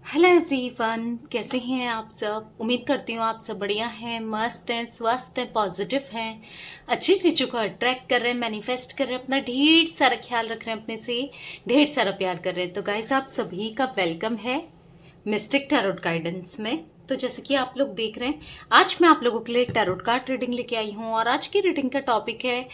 Hello everyone, कैसे हैं आप सब। उम्मीद करती हूँ आप सब बढ़िया हैं, मस्त हैं, स्वस्थ हैं, पॉजिटिव हैं, अच्छी चीज़ों को अट्रैक्ट कर रहे हैं, मैनिफेस्ट कर रहे हैं, अपना ढेर सारा ख्याल रख रहे हैं, अपने से ढेर सारा प्यार कर रहे हैं। तो गाइस, आप सभी का वेलकम है मिस्टिक टैरोट गाइडेंस में। तो जैसे कि आप लोग देख रहे हैं, आज मैं आप लोगों के लिए टैरोट कार्ड रीडिंग लेके आई हूँ और आज की रीडिंग का टॉपिक है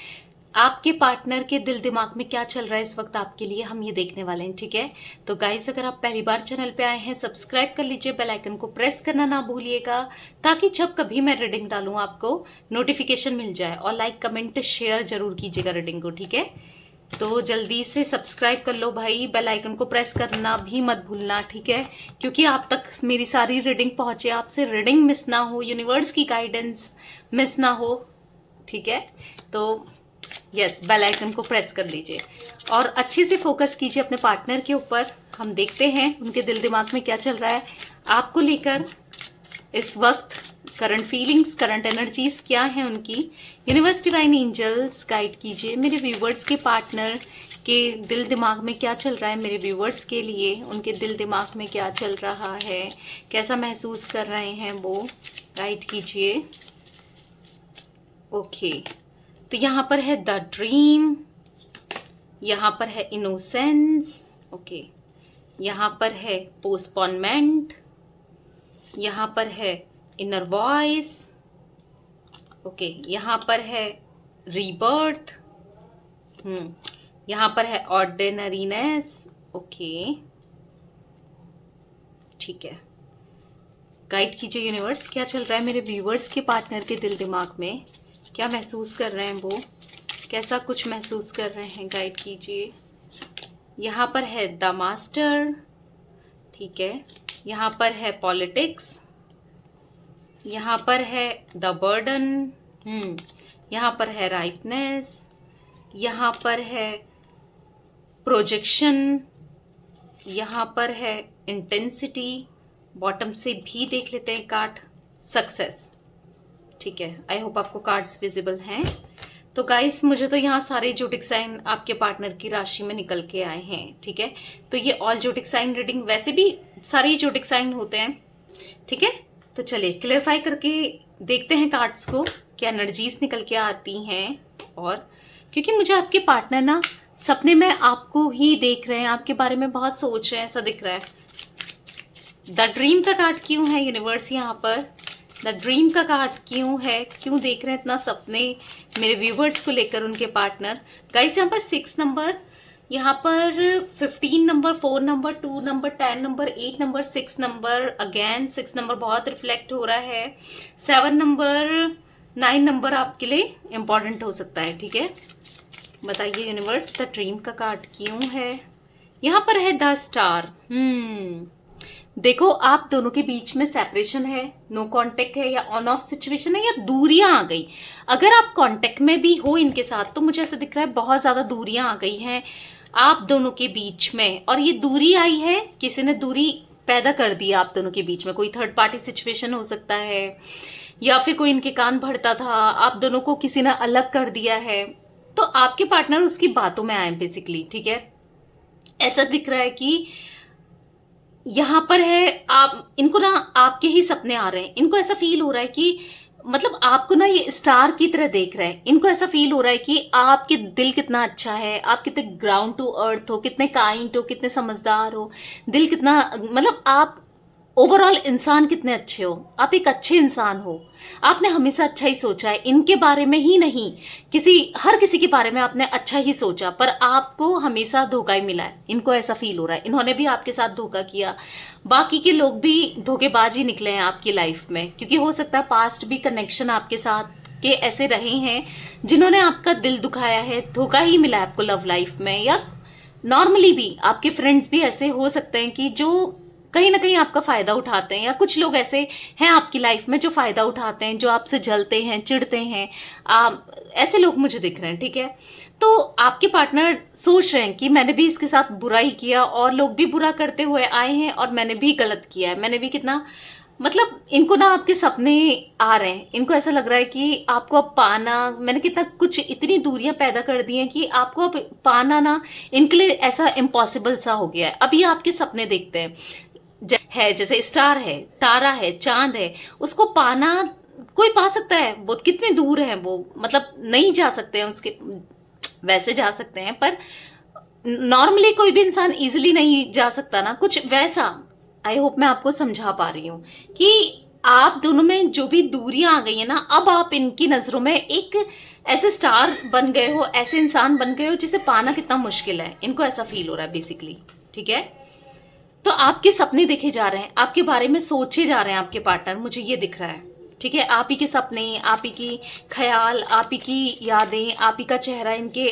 आपके पार्टनर के दिल दिमाग में क्या चल रहा है इस वक्त आपके लिए, हम ये देखने वाले हैं। ठीक है, तो गाइस, अगर आप पहली बार चैनल पे आए हैं, सब्सक्राइब कर लीजिए, बेल आइकन को प्रेस करना ना भूलिएगा ताकि जब कभी मैं रीडिंग डालूं आपको नोटिफिकेशन मिल जाए। और लाइक कमेंट शेयर जरूर कीजिएगा रीडिंग को। ठीक है, तो जल्दी से सब्सक्राइब कर लो भाई, बेल आइकन को प्रेस करना भी मत भूलना। ठीक है, क्योंकि आप तक मेरी सारी रीडिंग पहुंचे, आपसे रीडिंग मिस ना हो, यूनिवर्स की गाइडेंस मिस ना हो। ठीक है, तो यस, बेल आइकन को प्रेस कर लीजिए और अच्छे से फोकस कीजिए अपने पार्टनर के ऊपर। हम देखते हैं उनके दिल दिमाग में क्या चल रहा है आपको लेकर इस वक्त। करंट फीलिंग्स, करंट एनर्जीज क्या है उनकी। यूनिवर्स, डिवाइन एंजल्स गाइड कीजिए मेरे व्यूवर्स के पार्टनर के दिल दिमाग में क्या चल रहा है। मेरे व्यूवर्स के लिए उनके दिल दिमाग में क्या चल रहा है, कैसा महसूस कर रहे हैं वो, गाइड कीजिए। ओके, तो यहाँ पर है द ड्रीम, यहाँ पर है इनोसेंस, ओके, यहाँ पर है पोस्टपोनमेंट, यहाँ पर है इनर वॉइस, ओके, यहाँ पर है रीबर्थ, यहाँ पर है ऑर्डिनरीनेस, ओके, ठीक है। गाइड कीजिए यूनिवर्स, क्या चल रहा है मेरे व्यूवर्स के पार्टनर के दिल दिमाग में, क्या महसूस कर रहे हैं वो, कैसा कुछ महसूस कर रहे हैं, गाइड कीजिए। यहाँ पर है द मास्टर, ठीक है, यहाँ पर है पॉलिटिक्स, यहाँ पर है द बर्डन, यहाँ पर है राइटनेस, यहाँ पर है प्रोजेक्शन, यहाँ पर है इंटेंसिटी। बॉटम से भी देख लेते हैं कार्ड, सक्सेस। ठीक है, आई होप आपको कार्ड्स विजिबल हैं। तो गाइस, मुझे तो यहाँ सारे जोडिक साइन आपके पार्टनर की राशि में निकल के आए हैं। ठीक है, तो ये ऑल जोडिक साइन रीडिंग, वैसे भी सारे जोडिक साइन होते हैं। ठीक है, तो चलिए क्लियरफाई करके देखते हैं कार्ड्स को, क्या एनर्जीज निकल के आती हैं। और क्योंकि मुझे आपके पार्टनर ना सपने में आपको ही देख रहे हैं, आपके बारे में बहुत सोच रहे हैं, ऐसा दिख रहा है। द ड्रीम का कार्ड क्यों है यूनिवर्स यहाँ पर, द ड्रीम का कार्ड क्यों है, क्यों देख रहे हैं इतना सपने मेरे व्यूवर्स को लेकर उनके पार्टनर। गाइस, यहाँ पर 6 नंबर, यहाँ पर 15 number, 4 number, 2 number, 10 number, 8 number, 6 number, again 6 number बहुत रिफ्लेक्ट हो रहा है। 7 नंबर, 9 नंबर आपके लिए इम्पॉर्टेंट हो सकता है। ठीक है, बताइए यूनिवर्स, द ड्रीम का कार्ड क्यों है। यहाँ पर है द स्टार। देखो, आप दोनों के बीच में सेपरेशन है, नो कांटेक्ट है, या ऑन ऑफ सिचुएशन है, या दूरियां आ गई। अगर आप कांटेक्ट में भी हो इनके साथ तो मुझे ऐसा दिख रहा है बहुत ज्यादा दूरियां आ गई हैं आप दोनों के बीच में। और ये दूरी आई है, किसी ने दूरी पैदा कर दी आप दोनों के बीच में। कोई थर्ड पार्टी सिचुएशन हो सकता है, या फिर कोई इनके कान भरता था, आप दोनों को किसी ने अलग कर दिया है, तो आपके पार्टनर उसकी बातों में आए बेसिकली। ठीक है, ऐसा दिख रहा है कि यहाँ पर है आप, इनको ना आपके ही सपने आ रहे हैं। इनको ऐसा फील हो रहा है कि मतलब आपको ना ये स्टार की तरह देख रहे हैं। इनको ऐसा फील हो रहा है कि आपके दिल कितना अच्छा है, आप कितने ग्राउंड टू अर्थ हो, कितने काइंड हो, कितने समझदार हो, दिल कितना, मतलब आप ओवरऑल इंसान कितने अच्छे हो, आप एक अच्छे इंसान हो। आपने हमेशा अच्छा ही सोचा है, इनके बारे में ही नहीं, हर किसी के बारे में आपने अच्छा ही सोचा, पर आपको हमेशा धोखा ही मिला है। इनको ऐसा फील हो रहा है, इन्होंने भी आपके साथ धोखा किया, बाकी के लोग भी धोखेबाज ही निकले हैं आपकी लाइफ में। क्योंकि हो सकता है पास्ट भी कनेक्शन आपके साथ के ऐसे रहे हैं जिन्होंने आपका दिल दुखाया है, धोखा ही मिला है आपको लव लाइफ में। या नॉर्मली भी आपके फ्रेंड्स भी ऐसे हो सकते हैं कि जो कहीं ना कहीं आपका फायदा उठाते हैं, या कुछ लोग ऐसे हैं आपकी लाइफ में जो फायदा उठाते हैं, जो आपसे जलते हैं, चिढ़ते हैं। ऐसे लोग मुझे दिख रहे हैं। ठीक है, तो आपके पार्टनर सोच रहे हैं कि मैंने भी इसके साथ बुरा ही किया, और लोग भी बुरा करते हुए आए हैं, और मैंने भी गलत किया है, मैंने भी कितना, मतलब इनको ना आपके सपने आ रहे हैं। इनको ऐसा लग रहा है कि आपको अब पाना, मैंने कितना कुछ, इतनी दूरियां पैदा कर दी हैं कि आपको अब पाना ना इनके लिए ऐसा इम्पॉसिबल सा हो गया है। अब ये आपके सपने देखते हैं। है, जैसे स्टार है, तारा है, चांद है, उसको पाना कोई पा सकता है, वो कितने दूर है वो, मतलब नहीं जा सकते हैं उसके, वैसे जा सकते हैं पर नॉर्मली कोई भी इंसान इजिली नहीं जा सकता ना, कुछ वैसा। आई होप मैं आपको समझा पा रही हूँ कि आप दोनों में जो भी दूरियां आ गई है ना, अब आप इनकी नजरों में एक ऐसे स्टार बन गए हो, ऐसे इंसान बन गए हो जिसे पाना कितना मुश्किल है, इनको ऐसा फील हो रहा है बेसिकली। ठीक है, तो आपके सपने देखे जा रहे हैं, आपके बारे में सोचे जा रहे हैं आपके पार्टनर, मुझे ये दिख रहा है। ठीक है, आप ही के सपने, आप ही की ख्याल, आप ही की यादें, आप ही का चेहरा इनके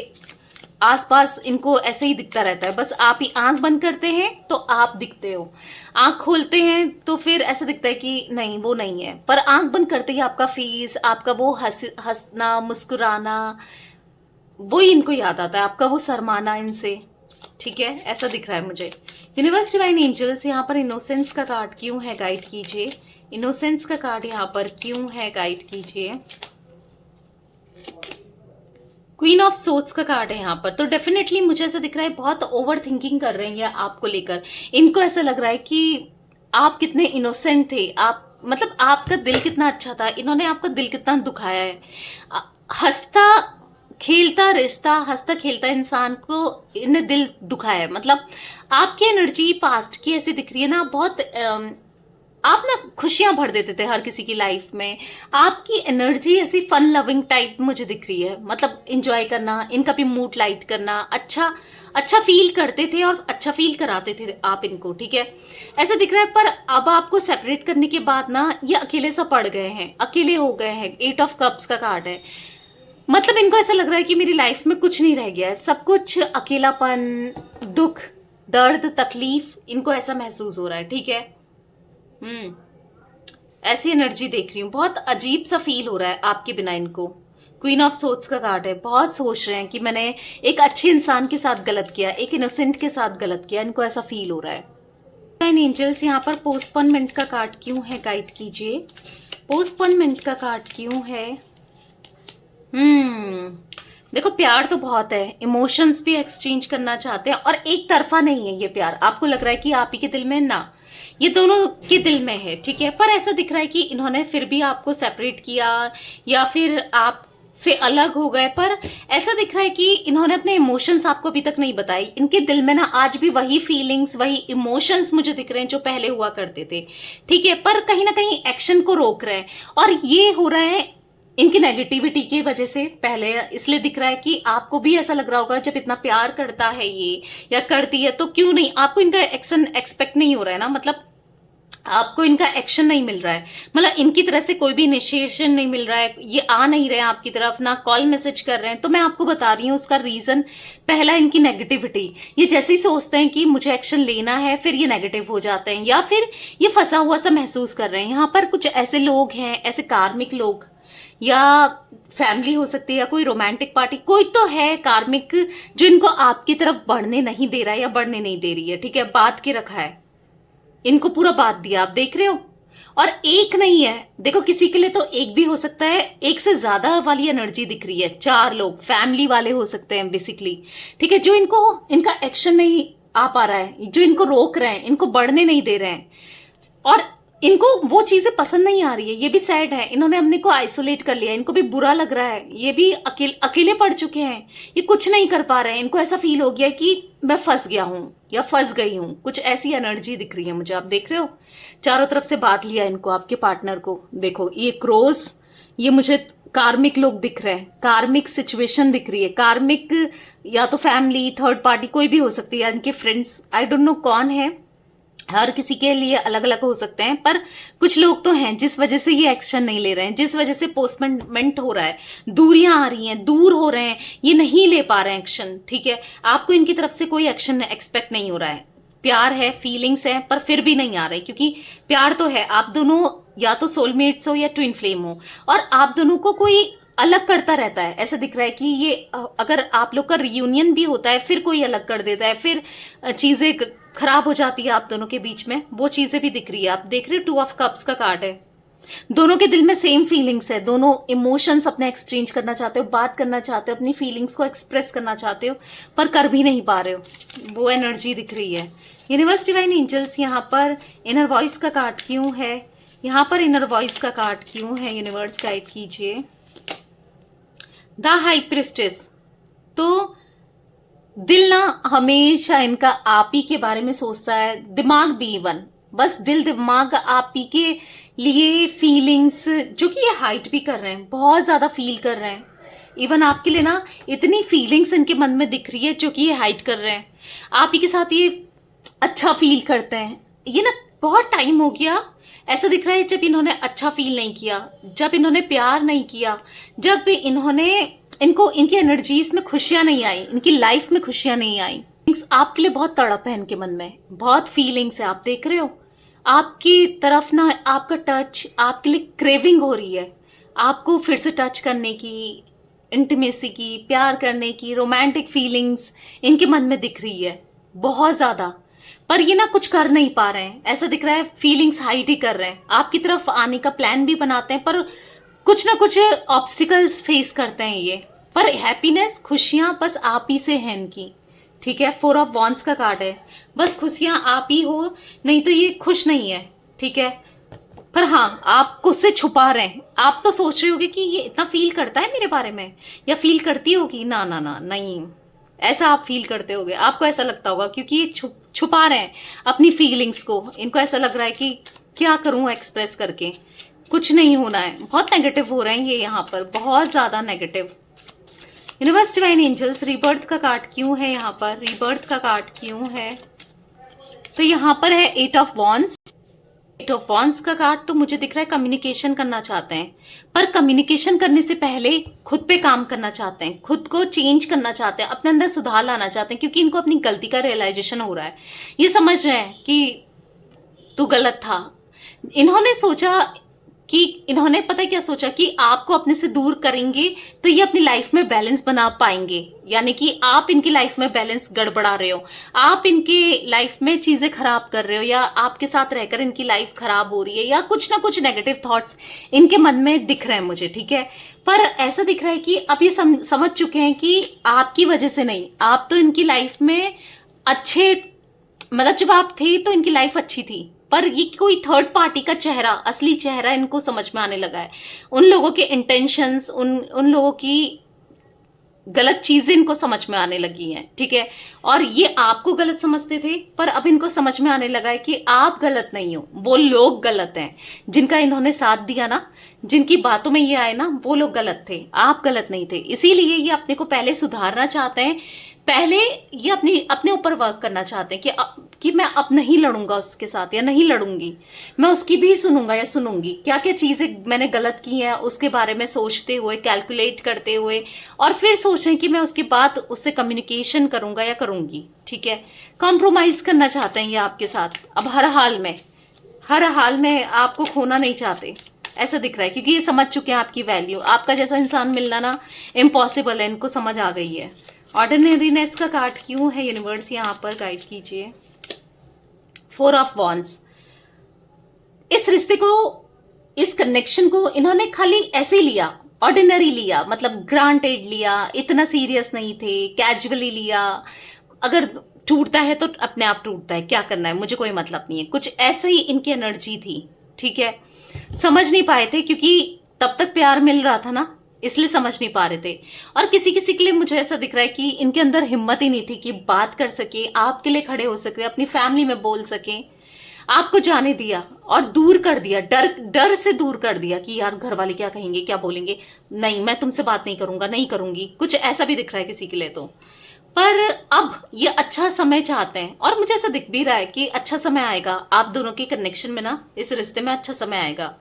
आसपास इनको ऐसे ही दिखता रहता है। बस आप ही आंख बंद करते हैं तो आप दिखते हो, आंख खोलते हैं तो फिर ऐसा दिखता है कि नहीं वो नहीं है, पर आंख बंद करते ही आपका फेस, आपका वो हंसना मुस्कुराना, वो ही इनको याद आता है, आपका वो शर्माना इनसे। ठीक है, ऐसा दिख रहा है मुझे। यूनिवर्स डिवाइन एंजल्स यहाँ पर इनोसेंस का कार्ड क्यों है, गाइड कीजिए। इनोसेंस का कार्ड यहाँ पर क्यों है, गाइड कीजिए। क्वीन ऑफ सोर्ड्स का कार्ड है यहाँ पर, तो डेफिनेटली मुझे ऐसा दिख रहा है बहुत ओवर थिंकिंग कर रहे हैं ये आपको लेकर। इनको ऐसा लग रहा है कि आप कितने इनोसेंट थे, आप मतलब आपका दिल कितना अच्छा था, इन्होंने आपका दिल कितना दुखाया है। हंसता खेलता रिश्ता, हंसता खेलता इंसान को इन्हें दिल दुखाया है। मतलब आपकी एनर्जी पास्ट की ऐसी दिख रही है ना, बहुत आप ना खुशियां भर देते थे हर किसी की लाइफ में। आपकी एनर्जी ऐसी फन लविंग टाइप मुझे दिख रही है, मतलब इंजॉय करना, इनका भी मूड लाइट करना, अच्छा अच्छा फील करते थे और अच्छा फील कराते थे आप इनको। ठीक है, ऐसा दिख रहा है, पर अब आपको सेपरेट करने के बाद ना ये अकेले सा पड़ गए हैं, अकेले हो गए हैं। 8 ऑफ कप्स का कार्ड है, मतलब इनको ऐसा लग रहा है कि मेरी लाइफ में कुछ नहीं रह गया है, सब कुछ अकेलापन, दुख, दर्द, तकलीफ, इनको ऐसा महसूस हो रहा है। ठीक है, ऐसी एनर्जी देख रही हूँ, बहुत अजीब सा फील हो रहा है आपके बिना इनको। क्वीन ऑफ सोर्ड्स का कार्ड है, बहुत सोच रहे हैं कि मैंने एक अच्छे इंसान के साथ गलत किया, एक इनोसेंट के साथ गलत किया, इनको ऐसा फील हो रहा है। एंजल्स यहाँ पर पोस्टपोनमेंट का कार्ड क्यों है, गाइड कीजिए। पोस्टपोनमेंट का कार्ड क्यों है। देखो प्यार तो बहुत है, इमोशंस भी एक्सचेंज करना चाहते हैं, और एक तरफा नहीं है ये प्यार। आपको लग रहा है कि आप ही के दिल में ना, ये दोनों के दिल में है। ठीक है, पर ऐसा दिख रहा है कि इन्होंने फिर भी आपको सेपरेट किया या फिर आप से अलग हो गए, पर ऐसा दिख रहा है कि इन्होंने अपने इमोशंस आपको अभी तक नहीं बताई। इनके दिल में ना आज भी वही फीलिंग्स, वही इमोशंस मुझे दिख रहे हैं जो पहले हुआ करते थे। ठीक है, पर कहीं ना कहीं एक्शन को रोक रहे हैं, और ये हो रहा है इनकी नेगेटिविटी की वजह से। पहले इसलिए दिख रहा है कि आपको भी ऐसा लग रहा होगा जब इतना प्यार करता है ये या करती है तो क्यों नहीं, आपको इनका एक्शन एक्सपेक्ट नहीं हो रहा है ना, मतलब आपको इनका एक्शन नहीं मिल रहा है, मतलब इनकी तरफ से कोई भी इनिशिएशन नहीं मिल रहा है, ये आ नहीं रहे हैं आपकी तरफ, ना कॉल मैसेज कर रहे हैं। तो मैं आपको बता रही हूँ उसका रीजन, पहला इनकी नेगेटिविटी। ये जैसे ही सोचते हैं कि मुझे एक्शन लेना है, फिर ये नेगेटिव हो जाते हैं, या फिर ये फंसा हुआ सा महसूस कर रहे हैं। यहाँ पर कुछ ऐसे लोग हैं, ऐसे कार्मिक लोग, या फैमिली हो सकती है, या कोई रोमांटिक पार्टी, कोई तो है कार्मिक जो इनको आपकी तरफ बढ़ने नहीं दे रहा है या बढ़ने नहीं दे रही है। ठीक है, बांध के रखा है, इनको पूरा बांध दिया, आप देख रहे हो। और एक नहीं है, देखो किसी के लिए तो एक भी हो सकता है, एक से ज्यादा वाली एनर्जी दिख रही है। 4 लोग फैमिली वाले हो सकते हैं बेसिकली। ठीक है, जो इनको इनका एक्शन नहीं आ पा रहा है, जो इनको रोक रहे हैं, इनको बढ़ने नहीं दे रहे हैं, और इनको वो चीजें पसंद नहीं आ रही है। ये भी सैड है, इन्होंने अपने को आइसोलेट कर लिया, इनको भी बुरा लग रहा है, ये भी अकेले पड़ चुके हैं, ये कुछ नहीं कर पा रहे हैं। इनको ऐसा फील हो गया कि मैं फंस गया हूं या फंस गई हूं, कुछ ऐसी एनर्जी दिख रही है मुझे। आप देख रहे हो, चारों तरफ से बात लिया इनको, आपके पार्टनर को। देखो ये क्रोस, ये मुझे कार्मिक लोग दिख रहे हैं, कार्मिक सिचुएशन दिख रही है, कार्मिक या तो फैमिली, थर्ड पार्टी, कोई भी हो सकती है, इनके फ्रेंड्स, आई डोंट नो कौन है, हर किसी के लिए अलग अलग हो सकते हैं, पर कुछ लोग तो हैं जिस वजह से ये एक्शन नहीं ले रहे हैं, जिस वजह से पोस्टपोनमेंट हो रहा है, दूरियां आ रही हैं, दूर हो रहे हैं, ये नहीं ले पा रहे हैं एक्शन। ठीक है, आपको इनकी तरफ से कोई एक्शन एक्सपेक्ट नहीं हो रहा है, प्यार है, फीलिंग्स है, पर फिर भी नहीं आ रहे, क्योंकि प्यार तो है, आप दोनों या तो सोलमेट्स हो या ट्विन फ्लेम हो, और आप दोनों को कोई अलग करता रहता है। ऐसा दिख रहा है कि ये अगर आप लोग का रियूनियन भी होता है, फिर कोई अलग कर देता है, फिर चीजें खराब हो जाती है आप दोनों के बीच में, वो चीजें भी दिख रही है। आप देख रहे हो 2 ऑफ कप्स का कार्ड है, दोनों के दिल में सेम फीलिंग्स है, दोनों इमोशंस अपने एक्सचेंज करना चाहते हो, बात करना चाहते हो, अपनी फीलिंग्स को एक्सप्रेस करना चाहते हो, पर कर भी नहीं पा रहे हो। वो एनर्जी दिख रही है। यूनिवर्स डिवाइन एंजल्स, यहाँ पर इनर वॉइस का कार्ड क्यों है? यहाँ पर इनर वॉइस का कार्ड क्यों है? यूनिवर्स गाइड कीजिए। The high priestess. तो दिल ना हमेशा इनका आप ही के बारे में सोचता है, दिमाग भी इवन, बस दिल दिमाग आप ही के लिए फीलिंग्स, जो कि ये हाइड भी कर रहे हैं, बहुत ज्यादा फील कर रहे हैं। इवन आपके लिए ना इतनी फीलिंग्स इनके मन में दिख रही है जो कि ये हाइड कर रहे हैं। आप ही के साथ ये अच्छा फील करते हैं। ये ना बहुत टाइम हो गया, ऐसा दिख रहा है जब इन्होंने अच्छा फील नहीं किया, जब इन्होंने प्यार नहीं किया, जब इन्होंने इनको इनकी एनर्जीज में खुशियां नहीं आई, इनकी लाइफ में खुशियां नहीं आई। आपके लिए बहुत तड़प है इनके मन में, बहुत फीलिंग्स है। आप देख रहे हो आपकी तरफ ना आपका टच, आपके लिए क्रेविंग हो रही है, आपको फिर से टच करने की, इंटीमेसी की, प्यार करने की, रोमांटिक फीलिंग्स इनके मन में दिख रही है बहुत ज्यादा। पर ये ना कुछ कर नहीं पा रहे हैं, ऐसा दिख रहा है फीलिंग्स हाइड ही कर रहे हैं। आपकी तरफ आने का प्लान भी बनाते हैं, पर कुछ ना कुछ ऑब्स्टिकल्स फेस करते हैं ये। पर हैप्पीनेस, खुशियां बस आप ही से हैं इनकी, ठीक है। 4 ऑफ वॉन्ड्स का कार्ड है, बस खुशियां आप ही हो, नहीं तो ये खुश नहीं है, ठीक है। पर हाँ, आप उससे छुपा रहे हैं। आप तो सोच रहे होगे कि ये इतना फील करता है मेरे बारे में, या फील करती होगी, ना ना ना, नहीं, ऐसा आप फील करते होगे, आपको ऐसा लगता होगा, क्योंकि ये छुपा रहे हैं अपनी फीलिंग्स को। इनको ऐसा लग रहा है कि क्या करूं एक्सप्रेस करके, कुछ नहीं होना है। बहुत नेगेटिव हो रहे हैं ये, यहाँ पर बहुत ज्यादा negative. Universe divine angels, rebirth का कार्ड क्यों है यहाँ पर? रीबर्थ का कार्ड क्यों है? तो यहाँ पर है 8 ऑफ वॉन्ड्स। 8 ऑफ वॉन्ड्स का कार्ड तो मुझे दिख रहा है कम्युनिकेशन करना चाहते हैं, पर कम्युनिकेशन करने से पहले खुद पे काम करना चाहते हैं, खुद को चेंज करना चाहते हैं, अपने अंदर सुधार लाना चाहते हैं, क्योंकि इनको अपनी गलती का रियलाइजेशन हो रहा है। ये समझ रहे हैं कि तू गलत था। इन्होंने सोचा कि इन्होंने पता है क्या सोचा, कि आपको अपने से दूर करेंगे तो ये अपनी लाइफ में बैलेंस बना पाएंगे। यानी कि आप इनकी लाइफ में बैलेंस गड़बड़ा रहे हो, आप इनके लाइफ में चीजें खराब कर रहे हो, या आपके साथ रहकर इनकी लाइफ खराब हो रही है, या कुछ ना कुछ नेगेटिव थॉट्स इनके मन में दिख रहे हैं मुझे, ठीक है। पर ऐसा दिख रहा है कि अब ये समझ चुके हैं कि आपकी वजह से नहीं, आप तो इनकी लाइफ में अच्छे, मतलब जब आप थे तो इनकी लाइफ अच्छी थी, पर ये कोई थर्ड पार्टी का चेहरा, असली चेहरा इनको समझ में आने लगा है। उन लोगों के इंटेंशंस, उन लोगों की गलत चीजें इनको समझ में आने लगी हैं, ठीक है। और ये आपको गलत समझते थे, पर अब इनको समझ में आने लगा है कि आप गलत नहीं हो, वो लोग गलत हैं जिनका इन्होंने साथ दिया ना, जिनकी बातों में ये आए ना, वो लोग गलत थे, आप गलत नहीं थे। इसीलिए ये अपने को पहले सुधारना चाहते हैं, पहले ये अपने ऊपर वर्क करना चाहते हैं कि मैं अब नहीं लड़ूंगा उसके साथ, या नहीं लड़ूंगी, मैं उसकी भी सुनूंगा या सुनूंगी। क्या क्या चीजें मैंने गलत की हैं उसके बारे में सोचते हुए, कैलकुलेट करते हुए, और फिर सोचें कि मैं उसके बाद उससे कम्युनिकेशन करूंगा या करूंगी, ठीक है। कॉम्प्रोमाइज करना चाहते हैं ये आपके साथ, अब हर हाल में आपको खोना नहीं चाहते, ऐसा दिख रहा है, क्योंकि ये समझ चुके हैं आपकी वैल्यू। आपका जैसा इंसान मिलना ना इम्पॉसिबल है, इनको समझ आ गई है। ऑर्डिनरीनेस का कार्ड क्यों है? यूनिवर्स यहाँ पर गाइड कीजिए। 4 ऑफ वॉन्ड्स। इस रिश्ते को, इस कनेक्शन को इन्होंने खाली ऐसे ही लिया, ऑर्डिनरी लिया, मतलब ग्रांटेड लिया, इतना सीरियस नहीं थे, कैजुअली लिया। अगर टूटता है तो अपने आप टूटता है, क्या करना है, मुझे कोई मतलब नहीं है, कुछ ऐसे ही इनकी एनर्जी थी, ठीक है। समझ नहीं पाए थे, क्योंकि तब तक प्यार मिल रहा था ना, इसलिए समझ नहीं पा रहे थे। और किसी किसी के लिए मुझे ऐसा दिख रहा है कि इनके अंदर हिम्मत ही नहीं थी कि बात कर सके, आपके लिए खड़े हो सके, अपनी फैमिली में बोल सके। आपको जाने दिया और दूर कर दिया, डर से दूर कर दिया कि यार घर वाले क्या कहेंगे, क्या बोलेंगे, नहीं मैं तुमसे बात नहीं करूंगा, नहीं करूंगी, कुछ ऐसा भी दिख रहा है किसी के लिए तो। पर अब ये अच्छा समय चाहते हैं, और मुझे ऐसा दिख भी रहा है कि अच्छा समय आएगा आप दोनों के कनेक्शन में ना, इस रिश्ते में अच्छा समय आएगा।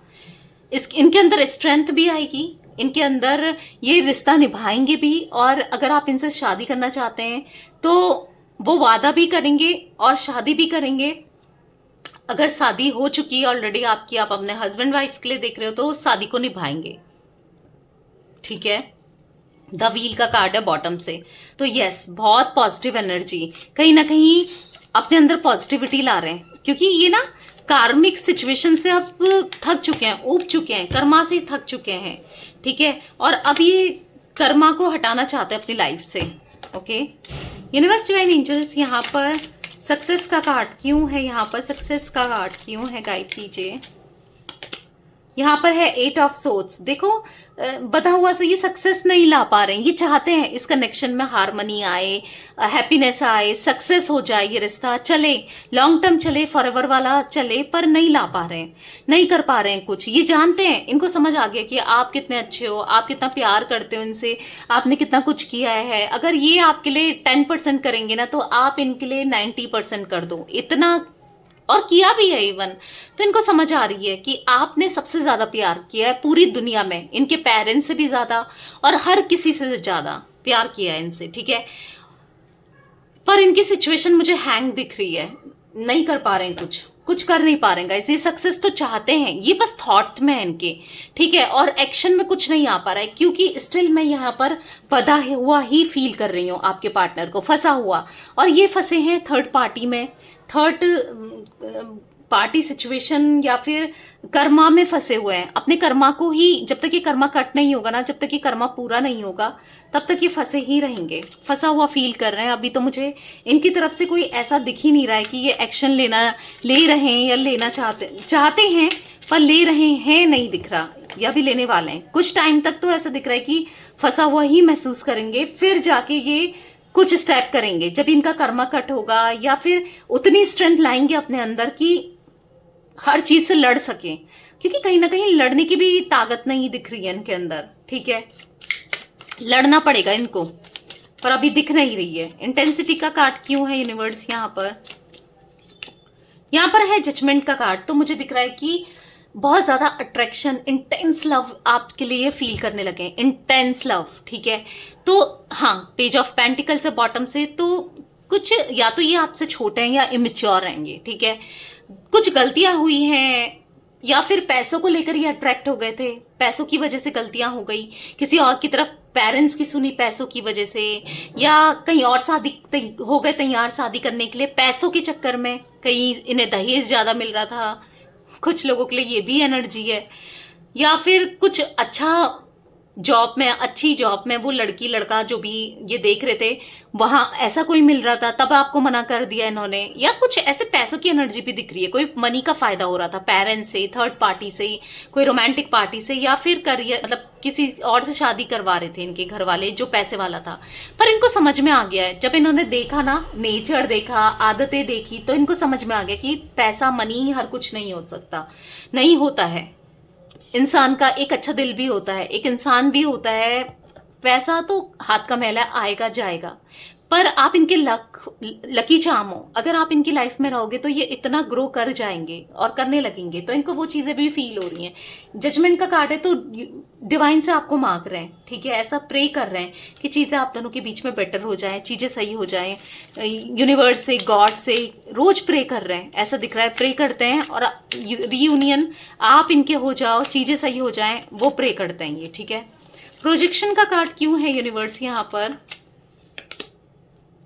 इनके अंदर स्ट्रेंथ भी आएगी, इनके अंदर ये रिश्ता निभाएंगे भी। और अगर आप इनसे शादी करना चाहते हैं तो वो वादा भी करेंगे और शादी भी करेंगे। अगर शादी हो चुकी है ऑलरेडी आपकी, आप अपने हस्बैंड वाइफ के लिए देख रहे हो, तो उस शादी को निभाएंगे, ठीक है। द व्हील का कार्ड है बॉटम से, तो यस, बहुत पॉजिटिव एनर्जी। कहीं ना कहीं अपने अंदर पॉजिटिविटी ला रहे हैं, क्योंकि ये ना कार्मिक सिचुएशन से आप थक चुके हैं, ऊब चुके हैं, कर्मा से थक चुके हैं, ठीक है, और अब ये कर्मा को हटाना चाहते हैं अपनी लाइफ से। ओके, यूनिवर्स डिवाइन एंजल्स यहाँ पर सक्सेस का कार्ड क्यों है, यहाँ पर सक्सेस का कार्ड क्यों है, गाइड कीजिए। यहाँ पर है 8 ऑफ सोर्ड्स। देखो बधा हुआ से ये सक्सेस नहीं ला पा रहे हैं, ये चाहते हैं इस कनेक्शन में हार्मनी आए, हैप्पीनेस आए, सक्सेस हो जाए, ये रिश्ता चले, लॉन्ग टर्म चले, फॉरएवर वाला चले, पर नहीं ला पा रहे हैं, नहीं कर पा रहे हैं कुछ। ये जानते हैं, इनको समझ आ गया कि आप कितने अच्छे हो, आप कितना प्यार करते हो इनसे, आपने कितना कुछ किया है। अगर ये आपके लिए 10% करेंगे ना, तो आप इनके लिए 90% कर दो, इतना और किया भी है इवन। तो इनको समझ आ रही है कि आपने सबसे ज्यादा प्यार किया है पूरी दुनिया में, इनके पेरेंट्स से भी ज्यादा और हर किसी से ज्यादा प्यार किया है इनसे, ठीक है। पर इनकी सिचुएशन मुझे हैंग दिख रही है, नहीं कर पा रहे हैं, कुछ कर नहीं पा रहे हैं गाइस। ये सक्सेस तो चाहते हैं, ये बस थॉट में है इनके, ठीक है, और एक्शन में कुछ नहीं आ पा रहा है, क्योंकि स्टिल मैं यहाँ पर बधा हुआ ही फील कर रही हूँ आपके पार्टनर को, फंसा हुआ। और ये फंसे हैं थर्ड पार्टी में, थर्ड पार्टी सिचुएशन या फिर कर्मा में फंसे हुए हैं। अपने कर्मा को ही, जब तक ये कर्मा कट नहीं होगा ना, जब तक ये कर्मा पूरा नहीं होगा, तब तक ये फंसे ही रहेंगे, फंसा हुआ फील कर रहे हैं। अभी तो मुझे इनकी तरफ से कोई ऐसा दिख ही नहीं रहा है कि ये एक्शन ले रहे हैं या लेना चाहते हैं, पर ले रहे हैं नहीं दिख रहा, या भी लेने वाले हैं। कुछ टाइम तक तो ऐसा दिख रहा है कि फंसा हुआ ही महसूस करेंगे, फिर जाके ये कुछ स्टेप करेंगे जब इनका कर्मा कट होगा, या फिर उतनी स्ट्रेंथ लाएंगे अपने अंदर कि हर चीज से लड़ सके, क्योंकि कहीं ना कहीं लड़ने की भी ताकत नहीं दिख रही है इनके अंदर, ठीक है। लड़ना पड़ेगा इनको, पर अभी दिख नहीं रही है। इंटेंसिटी का कार्ड क्यों है यूनिवर्स यहाँ पर है जजमेंट का कार्ड। तो मुझे दिख रहा है कि बहुत ज्यादा अट्रैक्शन, इंटेंस लव आपके लिए फील करने लगे हैं, इंटेंस लव, ठीक है। तो हाँ, पेज ऑफ पेंटिकल से बॉटम से, तो कुछ या तो ये आपसे छोटे हैं या इमेच्योर रहेंगे, ठीक है। कुछ गलतियां हुई हैं, या फिर पैसों को लेकर ये अट्रैक्ट हो गए थे, पैसों की वजह से गलतियां हो गई किसी और की तरफ, पेरेंट्स की सुनी पैसों की वजह से, या कहीं और शादी हो गए तैयार शादी करने के लिए पैसों के चक्कर में, कहीं इन्हें दहेज ज्यादा मिल रहा था, कुछ लोगों के लिए ये भी एनर्जी है। या फिर कुछ अच्छा जॉब में, अच्छी जॉब में वो लड़की लड़का जो भी ये देख रहे थे, वहां ऐसा कोई मिल रहा था, तब आपको मना कर दिया इन्होंने। या कुछ ऐसे पैसों की एनर्जी भी दिख रही है, कोई मनी का फायदा हो रहा था पेरेंट्स से, थर्ड पार्टी से, कोई रोमांटिक पार्टी से, या फिर करियर, मतलब किसी और से शादी करवा रहे थे इनके घर वाले जो पैसे वाला था। पर इनको समझ में आ गया है, जब इन्होंने देखा ना, नेचर देखा, आदतें देखी, तो इनको समझ में आ गया कि पैसा, मनी हर कुछ नहीं हो सकता, नहीं होता है। इंसान का एक अच्छा दिल भी होता है, एक इंसान भी होता है। पैसा तो हाथ का मैला, आएगा जाएगा, पर आप इनके लकी चार्म हो, अगर आप इनकी लाइफ में रहोगे तो ये इतना ग्रो कर जाएंगे और करने लगेंगे। तो इनको वो चीजें भी फील हो रही हैं। जजमेंट का कार्ड है, तो डिवाइन से आपको मांग रहे हैं, ठीक है, ऐसा प्रे कर रहे हैं कि चीजें आप दोनों के बीच में बेटर हो जाए, चीजें सही हो जाए। यूनिवर्स से, गॉड से रोज प्रे कर रहे हैं, ऐसा दिख रहा है, प्रे करते हैं और रीयूनियन आप इनके हो जाओ, चीजें सही हो जाए, वो प्रे करते हैं ये, ठीक है। प्रोजेक्शन का कार्ड क्यों है यूनिवर्स यहाँ पर?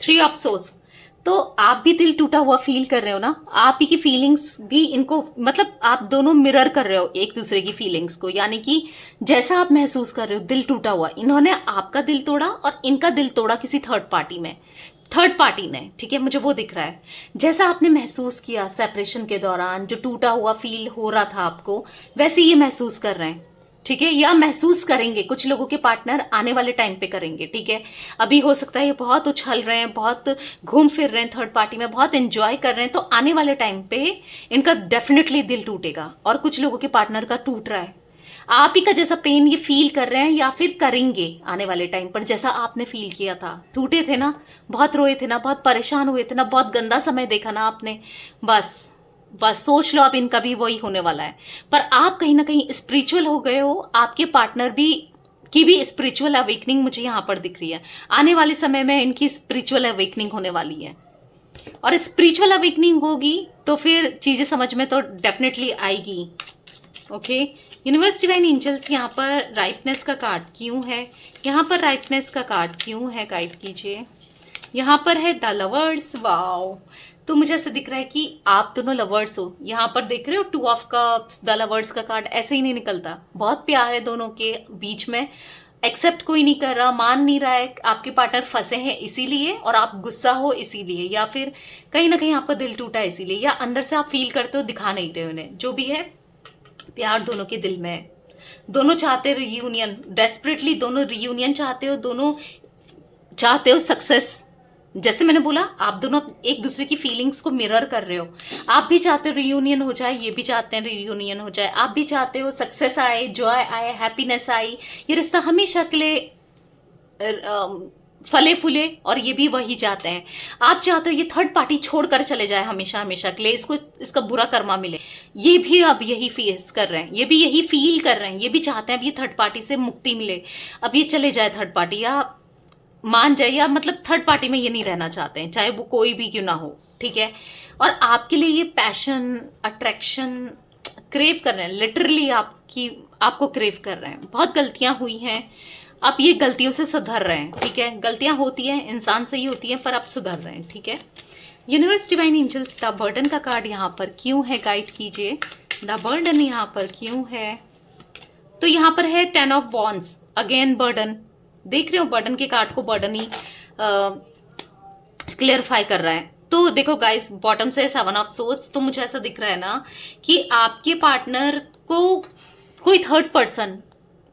3 ऑफ सोर्स। तो आप भी दिल टूटा हुआ फील कर रहे हो ना, आप ही की फीलिंग्स भी इनको, मतलब आप दोनों मिरर कर रहे हो एक दूसरे की फीलिंग्स को, यानी कि जैसा आप महसूस कर रहे हो दिल टूटा हुआ, इन्होंने आपका दिल तोड़ा और इनका दिल तोड़ा किसी थर्ड पार्टी ने, ठीक है, मुझे वो दिख रहा है। जैसा आपने महसूस किया सेपरेशन के दौरान, जो टूटा हुआ फील हो रहा था आपको, वैसे ये महसूस कर रहे हैं, ठीक है, या महसूस करेंगे। कुछ लोगों के पार्टनर आने वाले टाइम पे करेंगे, ठीक है। अभी हो सकता है ये बहुत उछल रहे हैं, बहुत घूम फिर रहे हैं थर्ड पार्टी में, बहुत एंजॉय कर रहे हैं, तो आने वाले टाइम पे इनका डेफिनेटली दिल टूटेगा। और कुछ लोगों के पार्टनर का टूट रहा है, आप ही का जैसा पेन ये फील कर रहे हैं, या फिर करेंगे आने वाले टाइम पर, जैसा आपने फील किया था। टूटे थे ना, बहुत रोए थे ना, बहुत परेशान हुए थे ना, बहुत गंदा समय देखा ना आपने, बस सोच लो, अब इनका भी वही होने वाला है। पर आप कहीं ना कहीं स्पिरिचुअल हो गए हो, आपके पार्टनर की भी स्पिरिचुअल अवेकनिंग मुझे यहाँ पर दिख रही है। आने वाले समय में इनकी स्पिरिचुअल अवेकनिंग होने वाली है, और स्पिरिचुअल अवेकनिंग होगी तो फिर चीजें समझ में तो डेफिनेटली आएगी। ओके, यूनिवर्स डिवाइन एंजल्स यहाँ पर राइटनेस का कार्ड क्यों है? यहाँ पर राइटनेस का कार्ड क्यों है? गाइड कीजिए। यहाँ पर है द लवर्स। वाओ, तो मुझे ऐसा दिख रहा है कि आप दोनों लवर्स हो। यहाँ पर देख रहे हो 2 ऑफ कप्स, द लवर्स का कार्ड ऐसे ही नहीं निकलता। बहुत प्यार है दोनों के बीच में, एक्सेप्ट कोई नहीं कर रहा, मान नहीं रहा है। आपके पार्टनर फंसे हैं इसीलिए, और आप गुस्सा हो इसीलिए, या फिर कहीं ना कहीं आपका दिल टूटा है इसीलिए, या अंदर से आप फील करते हो, दिखा नहीं रहे उन्हें। जो भी है, प्यार दोनों के दिल में है। दोनों चाहते हो रियूनियन, डेस्परेटली दोनों रियूनियन चाहते हो, दोनों चाहते हो सक्सेस। जैसे मैंने बोला, आप दोनों एक दूसरे की फीलिंग्स को मिरर कर रहे हो। आप भी चाहते हो रियूनियन हो जाए, ये भी चाहते हैं रियूनियन हो जाए। आप भी चाहते हो सक्सेस आए, जॉय आए, हैप्पीनेस आई, ये रिश्ता हमेशा के लिए फले फूले, और ये भी वही चाहते हैं। आप चाहते हो ये थर्ड पार्टी छोड़कर चले जाए हमेशा हमेशा के लिए, इसको इसका बुरा कर्मा मिले। ये भी अब यही फेस कर रहे हैं, ये भी यही फील कर रहे हैं, ये भी चाहते हैं अब ये थर्ड पार्टी से मुक्ति मिले, अब ये चले जाए थर्ड पार्टी, या मान जाए, या मतलब थर्ड पार्टी में ये नहीं रहना चाहते हैं, चाहे वो कोई भी क्यों ना हो। ठीक है, और आपके लिए ये पैशन, अट्रैक्शन क्रेव कर रहे हैं, लिटरली आपको क्रेव कर रहे हैं। बहुत गलतियां हुई हैं, आप ये गलतियों से सुधर रहे हैं। ठीक है, गलतियां होती हैं, इंसान से ही होती हैं, पर आप सुधर रहे हैं। ठीक है, universe divine angels, the burden का कार्ड यहाँ पर क्यों है, गाइड कीजिए। द बर्डन यहाँ पर क्यों है? तो यहाँ पर है 10 ऑफ वॉन्ड्स, अगेन बर्डन। देख रहे हो, बर्डन के कार्ड को बर्डन ही क्लियरिफाई कर रहा है। तो देखो गाइस, बॉटम से 7 ऑफ सोर्ड्स, तो मुझे ऐसा दिख रहा है ना कि आपके पार्टनर को कोई थर्ड पर्सन,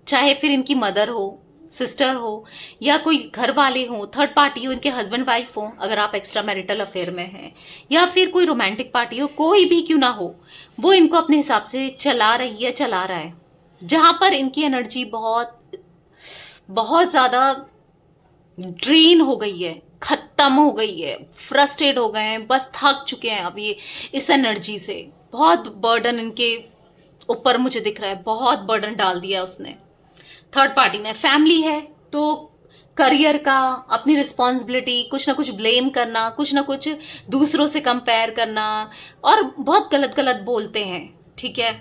चाहे फिर इनकी मदर हो, सिस्टर हो, या कोई घर वाले हो, थर्ड पार्टी हो, इनके हस्बैंड वाइफ हो, अगर आप एक्स्ट्रा मैरिटल अफेयर में हैं, या फिर कोई रोमांटिक पार्टी हो, कोई भी क्यों ना हो, वो इनको अपने हिसाब से चला रही है, चला रहा है। जहां पर इनकी एनर्जी बहुत बहुत ज्यादा ड्रेन हो गई है, खत्म हो गई है, फ्रस्ट्रेट हो गए हैं, बस थक चुके हैं अब ये इस एनर्जी से। बहुत बर्डन इनके ऊपर मुझे दिख रहा है, बहुत बर्डन डाल दिया उसने थर्ड पार्टी ने। फैमिली है तो करियर का, अपनी रिस्पॉन्सिबिलिटी, कुछ ना कुछ ब्लेम करना, कुछ ना कुछ दूसरों से कंपेयर करना, और बहुत गलत गलत बोलते हैं। ठीक है,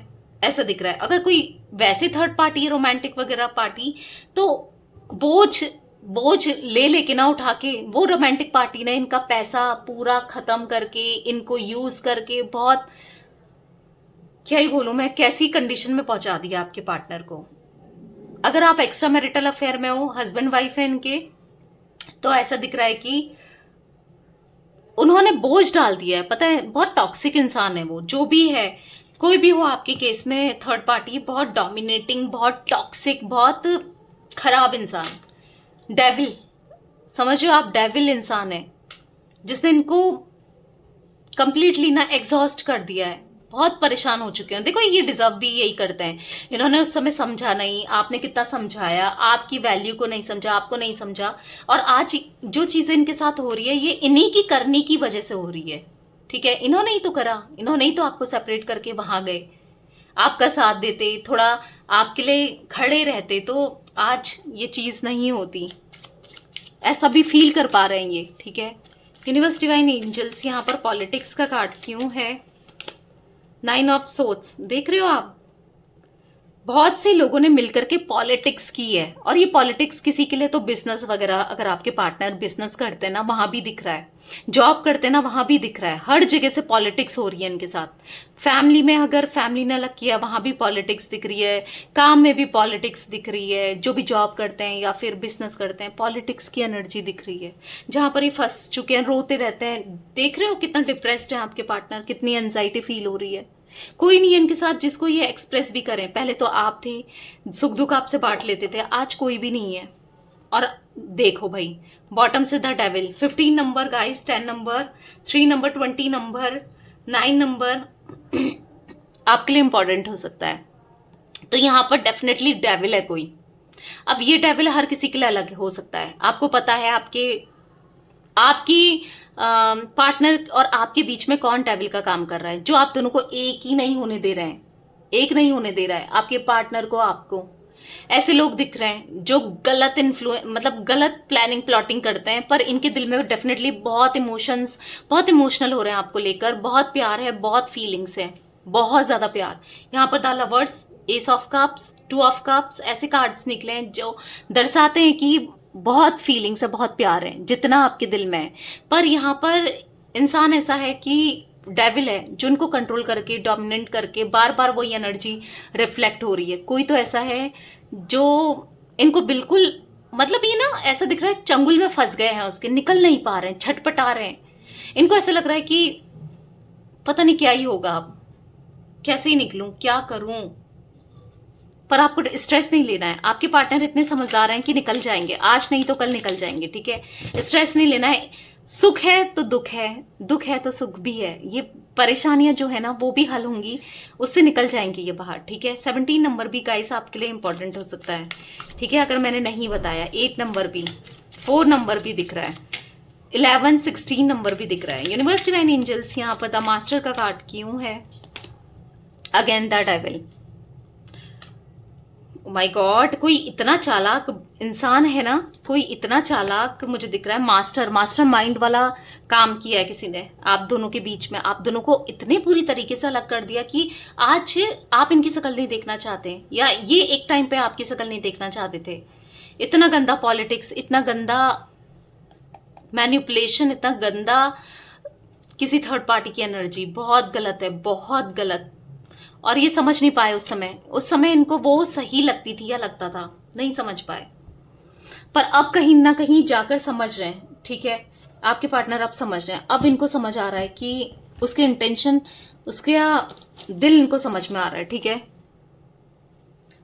ऐसा दिख रहा है। अगर कोई वैसे थर्ड पार्टी है, रोमांटिक वगैरह पार्टी, तो बोझ ले लेके ना उठा के, वो रोमांटिक पार्टी ने इनका पैसा पूरा खत्म करके, इनको यूज करके, बहुत क्या ही बोलूं मैं, कैसी कंडीशन में पहुंचा दिया आपके पार्टनर को। अगर आप एक्स्ट्रा मैरिटल अफेयर में हो, हस्बैंड वाइफ है इनके, तो ऐसा दिख रहा है कि उन्होंने बोझ डाल दिया है। पता है, बहुत टॉक्सिक इंसान है वो, जो भी है, कोई भी हो आपके केस में थर्ड पार्टी, बहुत डोमिनेटिंग, बहुत टॉक्सिक, बहुत खराब इंसान, डेविल, समझ रहे हो आप, डेविल इंसान है जिसने इनको कंप्लीटली ना एग्जॉस्ट कर दिया है। बहुत परेशान हो चुके हैं। देखो, ये डिजर्व भी यही करते हैं। इन्होंने उस समय समझा नहीं, आपने कितना समझाया, आपकी वैल्यू को नहीं समझा, आपको नहीं समझा, और आज जो चीजें इनके साथ हो रही है, ये इन्हीं की करने की वजह से हो रही है। ठीक है, इन्होंने ही तो करा, इन्होंने ही तो आपको सेपरेट करके वहां गए, आपका साथ देते, थोड़ा आपके लिए खड़े रहते, तो आज ये चीज नहीं होती। ऐसा भी फील कर पा रहे हैं ये। ठीक है, यूनिवर्स डिवाइन एंजल्स, यहाँ पर पॉलिटिक्स का कार्ड क्यों है? 9 ऑफ सोर्ड्स, देख रहे हो आप, बहुत से लोगों ने मिलकर के पॉलिटिक्स की है, और ये पॉलिटिक्स किसी के लिए तो बिजनेस वगैरह, अगर आपके पार्टनर बिजनेस करते हैं ना, वहां भी दिख रहा है, जॉब करते हैं ना, वहां भी दिख रहा है, हर जगह से पॉलिटिक्स हो रही है इनके साथ। फैमिली में, अगर फैमिली ने अलग किया, वहां भी पॉलिटिक्स दिख रही है, काम में भी पॉलिटिक्स दिख रही है, जो भी जॉब करते हैं या फिर बिजनेस करते हैं, पॉलिटिक्स की एनर्जी दिख रही है। जहां पर ये फंस चुके हैं, रोते रहते हैं, देख रहे हो कितना डिप्रेस्ड है आपके पार्टनर, कितनी एंजाइटी फील हो रही है। कोई नहीं है इनके साथ जिसको ये एक्सप्रेस भी करें। पहले तो आप थे, सुख दुख आपसे बांट लेते थे, आज कोई भी नहीं है। और देखो भाई, बॉटम से the devil, 15 number guys, 10 number, 3 number, 20 number, 9 number आपके लिए इंपॉर्टेंट हो सकता है। तो यहाँ पर डेफिनेटली डेविल है कोई। अब ये डेविल हर किसी के लिए अलग हो सकता है। आपको पता है आपकी पार्टनर और आपके बीच में कौन डेविल का काम कर रहा है, जो आप दोनों को एक ही नहीं होने दे रहे हैं, एक नहीं होने दे रहा है आपके पार्टनर को, आपको। ऐसे लोग दिख रहे हैं जो गलत मतलब गलत प्लानिंग प्लॉटिंग करते हैं, पर इनके दिल में डेफिनेटली बहुत इमोशंस, बहुत इमोशनल हो रहे हैं आपको लेकर, बहुत प्यार है, बहुत फीलिंग्स है, बहुत ज्यादा प्यार। यहाँ पर the lovers, S of cups, 2 of cups, ऐसे कार्ड्स निकले हैं जो दर्शाते हैं कि बहुत फीलिंग्स है, बहुत प्यार है जितना आपके दिल में है। पर यहाँ पर इंसान ऐसा है कि डेविल है जो इनको कंट्रोल करके, डोमिनेट करके बार बार वही एनर्जी रिफ्लेक्ट हो रही है। कोई तो ऐसा है जो इनको बिल्कुल, मतलब ये ना ऐसा दिख रहा है चंगुल में फंस गए हैं उसके, निकल नहीं पा रहे हैं, छटपटा रहे हैं। इनको ऐसा लग रहा है कि पता नहीं क्या ही होगा, अब कैसे ही निकलूं, क्या करूं। पर आपको स्ट्रेस नहीं लेना है, आपके पार्टनर इतने समझदार हैं कि निकल जाएंगे, आज नहीं तो कल निकल जाएंगे, ठीक है। स्ट्रेस नहीं लेना है, सुख है तो दुख है, दुख है तो सुख भी है। ये परेशानियां जो है ना वो भी हल होंगी, उससे निकल जाएंगी ये बाहर, ठीक है। 17 नंबर भी गाइस आपके लिए इंपॉर्टेंट हो सकता है, ठीक है, अगर मैंने नहीं बताया। 8 नंबर भी, 4 नंबर भी दिख रहा है, 11, 16 नंबर भी दिख रहा है। यूनिवर्स डिवाइन एंजल्स यहाँ पर द मास्टर का कार्ड क्यों है? Again the devil. My God, कोई इतना चालाक इंसान है ना, कोई इतना चालाक मुझे दिख रहा है। मास्टर माइंड वाला काम किया है किसी ने आप दोनों के बीच में। आप दोनों को इतने पूरी तरीके से अलग कर दिया कि आज आप इनकी शक्ल नहीं देखना चाहते, या ये एक टाइम पे आपकी शक्ल नहीं देखना चाहते थे। इतना गंदा पॉलिटिक्स, इतना गंदा मैनिपुलेशन, इतना गंदा किसी थर्ड पार्टी की एनर्जी, बहुत गलत है, बहुत गलत। और ये समझ नहीं पाए उस समय इनको वो सही लगती थी या लगता था, नहीं समझ पाए। पर अब कहीं ना कहीं जाकर समझ रहे हैं, ठीक है। आपके पार्टनर अब समझ रहे हैं, अब इनको समझ आ रहा है कि उसके इंटेंशन, उसके दिल इनको समझ में आ रहा है, ठीक है।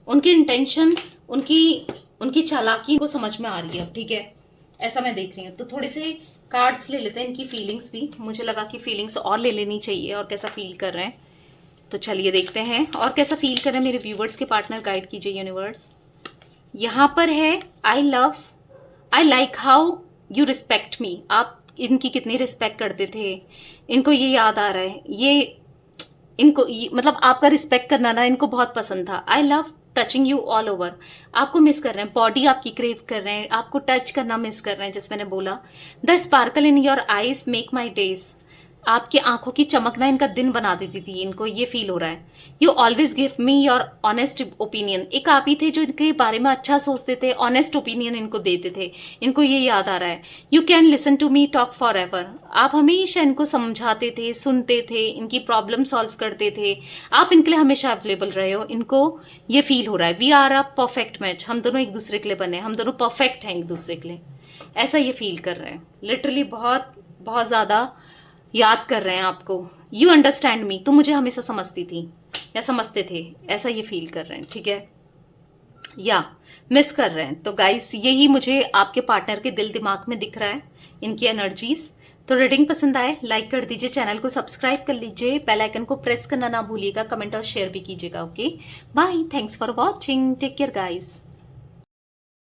उनकी इंटेंशन, उनकी चालाकी को समझ में आ रही है, ठीक है। ऐसा मैं देख रही हूँ। तो थोड़े से कार्ड्स ले लेते हैं, इनकी फीलिंग्स भी, मुझे लगा कि फीलिंग्स और ले लेनी चाहिए, और कैसा फील कर रहे हैं। तो चलिए देखते हैं और कैसा फील कर रहे हैं मेरे व्यूवर्स के पार्टनर, गाइड कीजिए यूनिवर्स। यहाँ पर है I like how you respect मी। आप इनकी कितनी रिस्पेक्ट करते थे, इनको ये याद आ रहा है। मतलब आपका रिस्पेक्ट करना ना इनको बहुत पसंद था। I love touching you all over. आपको मिस कर रहे हैं, बॉडी आपकी क्रेव कर रहे हैं, आपको टच करना मिस कर रहे हैं, जैसे मैंने बोला। The sparkle in your eyes make my days. आपकी आंखों की चमकना इनका दिन बना देती थी, इनको ये फील हो रहा है। You always give me your honest opinion. एक आप ही थे जो इनके बारे में अच्छा सोचते थे, ऑनेस्ट ओपिनियन इनको देते थे, इनको ये याद आ रहा है। You can listen to me talk forever. आप हमेशा इनको समझाते थे, सुनते थे, इनकी प्रॉब्लम सॉल्व करते थे, आप इनके लिए हमेशा अवेलेबल रहे हो, इनको ये फील हो रहा है। We are a perfect match. हम दोनों एक दूसरे के लिए बने, हम दोनों परफेक्ट हैं एक दूसरे के लिए, ऐसा ये फील कर रहे हैं। लिटरली बहुत बहुत ज्यादा याद कर रहे हैं आपको। यू अंडरस्टैंड मी, तुम मुझे हमेशा समझती थी या समझते थे, ऐसा ये फील कर रहे हैं, ठीक है, या मिस कर रहे हैं। तो गाइस यही मुझे आपके पार्टनर के दिल दिमाग में दिख रहा है, इनकी एनर्जीज। तो रीडिंग पसंद आए लाइक कर दीजिए, चैनल को सब्सक्राइब कर लीजिए, बेल आइकन को प्रेस करना ना भूलिएगा, कमेंट और शेयर भी कीजिएगा। Okay bye, thanks for watching, take care guys.